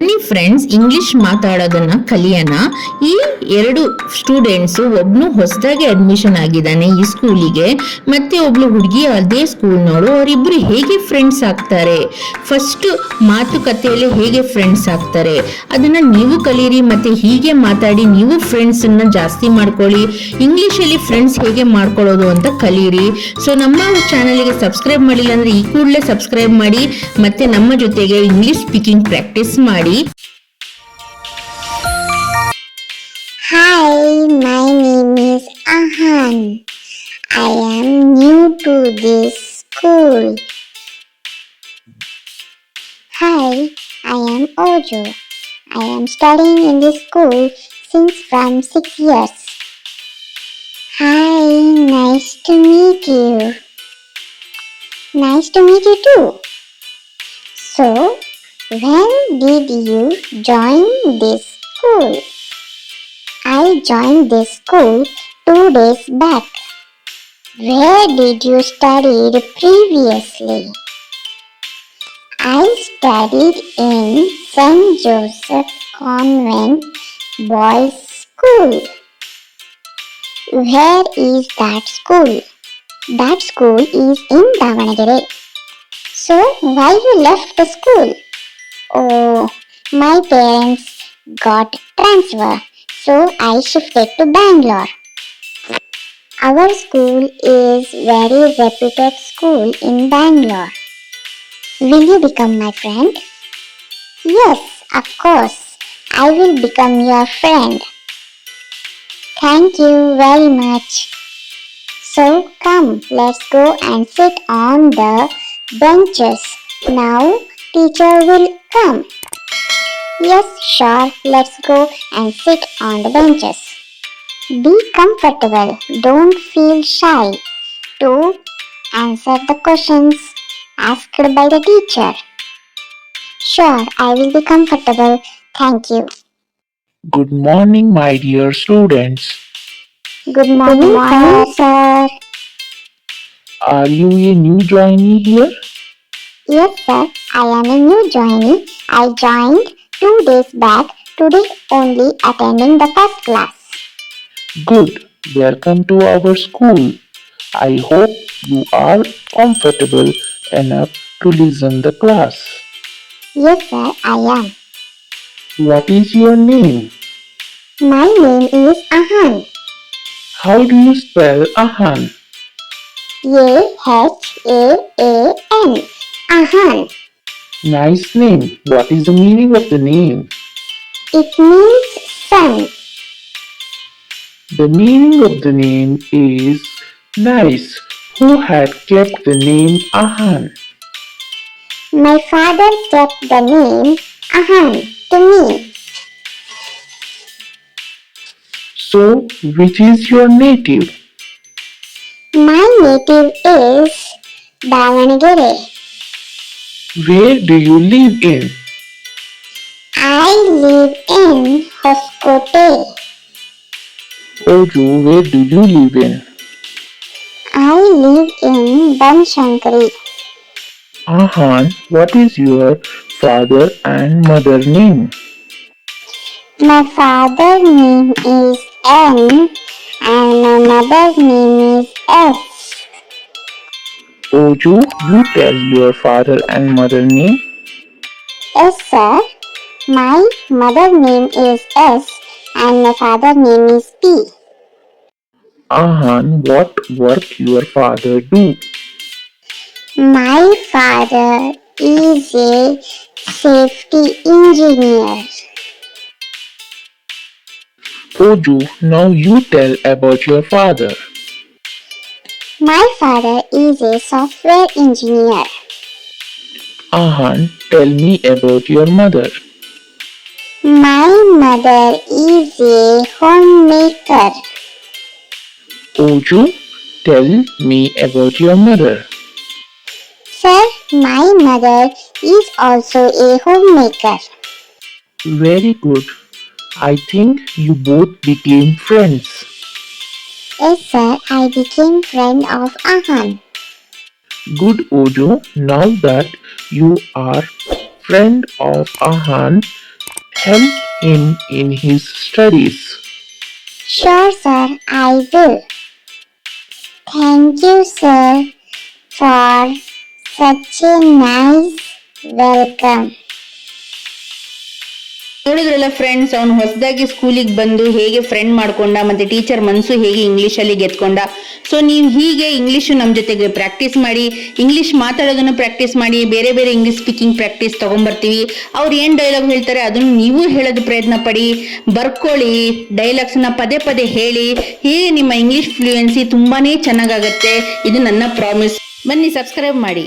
ಬನ್ನಿ friends, English ಮಾತಾಡೋದನ್ನ ಕಲಿಯೋಣ. ಈ ಎರಡು ಸ್ಟೂಡೆಂಟ್ಸು, ಒಬ್ನು ಹೊಸದಾಗಿ ಅಡ್ಮಿಷನ್ ಆಗಿದ್ದಾನೆ ಈ ಸ್ಕೂಲಿಗೆ, ಮತ್ತೆ ಒಬ್ಳು ಹುಡುಗಿ ಅದೇ ಸ್ಕೂಲ್ನೋಳು. ಅವರಿಬ್ರು ಹೇಗೆ ಫ್ರೆಂಡ್ಸ್ ಆಗ್ತಾರೆ, ಫಸ್ಟ್ ಮಾತುಕತೆಯಲ್ಲಿ ಹೇಗೆ ಫ್ರೆಂಡ್ಸ್ ಆಗ್ತಾರೆ ಅದನ್ನ ನೀವು ಕಲೀರಿ. ಮತ್ತೆ ಹೀಗೆ ಮಾತಾಡಿ ನೀವು ಫ್ರೆಂಡ್ಸ್ ಅನ್ನ ಜಾಸ್ತಿ ಮಾಡ್ಕೊಳ್ಳಿ. ಇಂಗ್ಲಿಷಲ್ಲಿ ಫ್ರೆಂಡ್ಸ್ ಹೇಗೆ ಮಾಡ್ಕೊಳ್ಳೋದು ಅಂತ ಕಲೀರಿ. ಸೊ ನಮ್ಮ ಚಾನಲ್ಗೆ ಸಬ್ಸ್ಕ್ರೈಬ್ ಮಾಡಿಲ್ಲ ಅಂದ್ರೆ ಈ ಕೂಡಲೇ ಸಬ್ಸ್ಕ್ರೈಬ್ ಮಾಡಿ, ಮತ್ತೆ ನಮ್ಮ ಜೊತೆಗೆ ಇಂಗ್ಲಿಷ್ ಸ್ಪೀಕಿಂಗ್ ಪ್ರಾಕ್ಟೀಸ್ ಮಾಡಿ. Hi, my name is Ahan. I am new to this school. Hi, I am Ojo. I am studying in this school since from 6 years. Hi, nice to meet you. Nice to meet you too. So, when did you join this school? I joined this school 2 days back. Where did you study previously? I studied in St. Joseph Convent Boys School. Where is that school? That school is in Davanagere. So, why you left the school? Oh, my parents got transfer, so I shifted to Bangalore. Our school is very reputed school in Bangalore. Will you become my friend? Yes, of course. I will become your friend. Thank you very much. So come, let's go and sit on the benches. Now teacher will come. Yes, sure, let's go and sit on the benches. Be comfortable, don't feel shy to answer the questions asked by the teacher. Sure, I will be comfortable. Thank you. Good morning, my dear students. Good morning, sir. Are you a new joinee here? Yes, sir, I am a new joinee. I joined 2 days back, today only attending the first class. Good. Welcome to our school. I hope you are comfortable enough to listen the class. Yes, sir, I am. What is your name? My name is Ahan. How do you spell Ahan? A-H-A-A-N. Ahan. Nice name. What is the meaning of the name? It means sun. The meaning of the name is nice. Who had kept the name Ahan? My father kept the name Ahan to me. So, which is your native? My native is Davanagere. Where do you live in? I live in Hoskote. Oju, where do you live in? I live in Banshankari. Ahan, what is your father and mother name? My father name is N and my mother name is S. Oju, you tell your father and mother name. Yes, sir. My mother name is S and my father name is P. Ahan, what work your father do? My father is a safety engineer. Oju, now you tell about your father. My father is a software engineer. Ahan, tell me about your mother. My mother is a homemaker. Oju, tell me about your mother. Sir, my mother is also a homemaker. Very good. I think you both became friends. Yes, sir, I became friend of Ahan. Good, Oju. Now that you are friend of Ahan, help him in his studies. Sure, sir, I will. Thank you, sir, for such a nice welcome. ನೋಡಿದ್ರಲ್ಲ friends, ಅವನು ಹೊಸದಾಗಿ ಸ್ಕೂಲಿಗೆ ಬಂದು ಹೇಗೆ friend ಮಾಡ್ಕೊಂಡ, ಮತ್ತೆ teacher ಮನಸ್ಸು ಹೇಗೆ ಇಂಗ್ಲೀಷಲ್ಲಿ ಗೆದ್ಕೊಂಡ. ಸೊ ನೀವು ಹೀಗೆ ಇಂಗ್ಲೀಷು ನಮ್ಮ ಜೊತೆಗೆ ಪ್ರಾಕ್ಟೀಸ್ ಮಾಡಿ, ಇಂಗ್ಲೀಷ್ ಮಾತಾಡೋದನ್ನು ಪ್ರಾಕ್ಟೀಸ್ ಮಾಡಿ, ಬೇರೆ ಬೇರೆ ಇಂಗ್ಲೀಷ್ ಸ್ಪೀಕಿಂಗ್ ಪ್ರಾಕ್ಟೀಸ್ ತೊಗೊಂಬರ್ತೀವಿ. ಅವ್ರು ಏನು ಡೈಲಾಗ್ ಹೇಳ್ತಾರೆ ಅದನ್ನು ನೀವು ಹೇಳೋದು ಪ್ರಯತ್ನ ಪಡಿ, ಬರ್ಕೊಳ್ಳಿ, ಡೈಲಾಗ್ಸ್ನ ಪದೇ ಪದೇ ಹೇಳಿ. ಹೀಗೆ ನಿಮ್ಮ ಇಂಗ್ಲೀಷ್ ಫ್ಲೂಯೆನ್ಸಿ ತುಂಬಾನೇ ಚೆನ್ನಾಗಾಗತ್ತೆ. ಇದು ನನ್ನ ಪ್ರಾಮಿಸ್. ಬನ್ನಿ ಸಬ್ಸ್ಕ್ರೈಬ್ ಮಾಡಿ.